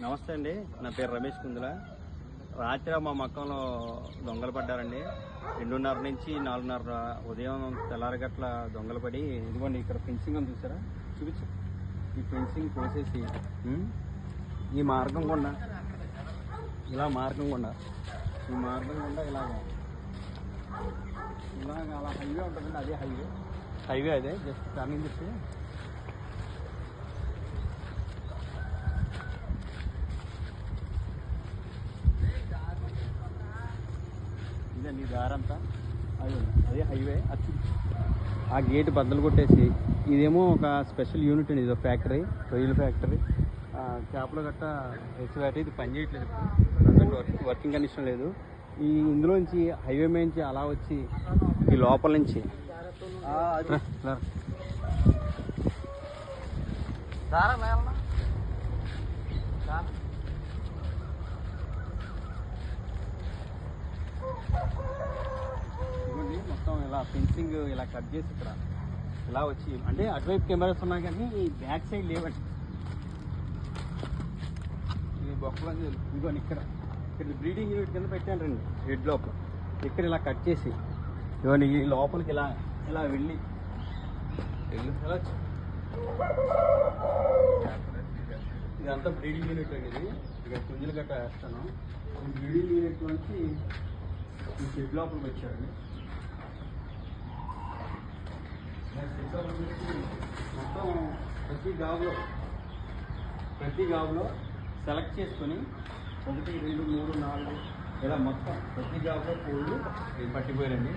నమస్తే అండి, నా పేరు రమేష్ కుందుల. రాత్రి మా మక్కంలో దొంగలు పడ్డారండి. 2:30 నుంచి 4:30 ఉదయం తెల్లారగట్ల దొంగలు పడి, ఇదిగోండి ఇక్కడ ఫెన్సింగ్ అని చూసారా, చూపించు. ఈ ఫెన్సింగ్ కోసేసి ఈ మార్గం గుండా ఈ మార్గం గుండా ఇలాగ అలా హైవే ఉంటుందండి. అదే హైవే అదే జస్ట్ టర్నింగ్ చెప్పి ఇదండి ఈ దారంతా అదే హైవే. ఆ గేట్ బద్దలు కొట్టేసి, ఇదేమో ఒక స్పెషల్ యూనిట్ అండి, ఇది ఫ్యాక్టరీ, రొయ్యల ఫ్యాక్టరీ. చేపలు గట్ట ఎక్స్వాటి ఇది పని చేయట్లేదు, వర్కింగ్ కండిషన్ లేదు. ఇందులోంచి హైవే నుంచి అలా వచ్చి ఈ లోపల నుంచి మొత్తం ఇలా ఫెన్సింగ్ ఇలా కట్ చేసి ఇక్కడ ఇలా వచ్చి, అంటే అటువైపు కెమెరాస్ ఉన్నా కానీ ఈ బ్యాక్ సైడ్ లేవండి. ఈ బొక్కలు ఇదిగోండి ఇక్కడ బ్రీడింగ్ యూనిట్ కింద పెట్టాను రండి, హెడ్ లోపల ఇక్కడ ఇలా కట్ చేసి ఇవన్నీ ఈ లోపలికి ఇలా వెళ్ళి ఇదంతా బ్రీడింగ్ యూనిట్ అండి. ఇది ఇక్కడ పుంజులు గట్ట వేస్తాను. ఈ బ్రీడింగ్ యూనిట్ నుంచి ఈ షెడ్ లోపలికి వచ్చారండి. మొత్తం ప్రతి గాబులో సెలెక్ట్ చేసుకొని 1, 2, 3, 4 ఇలా మొత్తం ప్రతి గాబులో కోళ్ళు పట్టిపోయారండి.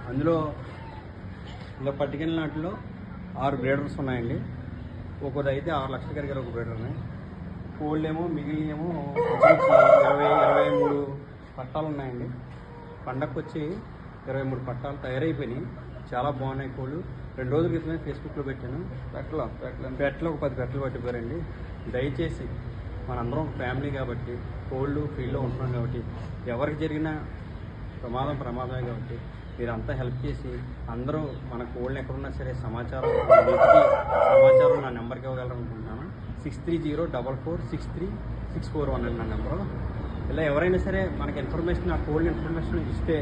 అందులో ఇలా పట్టుకెళ్ళిన వాటిలో 6 బ్రీడర్స్ ఉన్నాయండి. ఒక్కొక్కటి అయితే 6 లక్షల కరిగారు ఒక బ్రీడర్ ఉన్నాయి. కోళ్ళు ఏమో మిగిలినేమో 23 పట్టాలు ఉన్నాయండి. పండగకు వచ్చి 23 పట్టాలు తయారైపోయినాయి. చాలా బాగున్నాయి కోళ్ళు. 2 రోజుల క్రితమే ఫేస్బుక్లో పెట్టాను. పెట్టలో ఒక 10 పెట్టలు పట్టిపోయారండి. దయచేసి మనందరం ఫ్యామిలీ కాబట్టి, కోళ్ళు ఫీల్డ్లో ఉంటున్నాం కాబట్టి, ఎవరికి జరిగిన ప్రమాదమే కాబట్టి మీరంతా హెల్ప్ చేసి అందరూ మన కోళ్ళని ఎక్కడున్నా సరే సమాచారం నా నెంబర్కి ఇవ్వగలరనుకుంటున్నాను. 6304463641 నా నెంబరు. ఇలా ఎవరైనా సరే మనకి ఇన్ఫర్మేషన్, ఆ కోల్డ్ ఇన్ఫర్మేషన్ ఇస్తే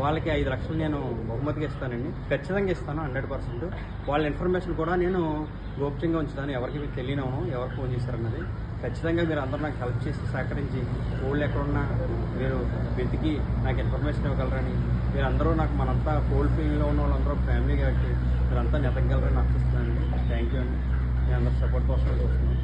వాళ్ళకి 5 లక్షలు నేను బహుమతిగా ఇస్తానండి. ఖచ్చితంగా ఇస్తాను 100%. వాళ్ళ ఇన్ఫర్మేషన్ కూడా నేను గోప్యంగా ఉంచుతాను, ఎవరికి తెలియనవును, ఎవరు ఫోన్ చేశారన్నది. ఖచ్చితంగా మీరు అందరూ నాకు హెల్ప్ చేసి సహకరించి కోళ్ళు ఎక్కడున్నా మీరు వెతికి నాకు ఇన్ఫర్మేషన్ ఇవ్వగలరని, మీరందరూ నాకు మనంతా కోల్డ్ ఫీల్డ్లో ఉన్న వాళ్ళందరూ ఫ్యామిలీ కాబట్టి మీరంతా నెతగలరని ఆశిస్తున్నానండి. థ్యాంక్ యూ అండి. మీ అందరూ సపోర్ట్ కోసం చూస్తున్నాను.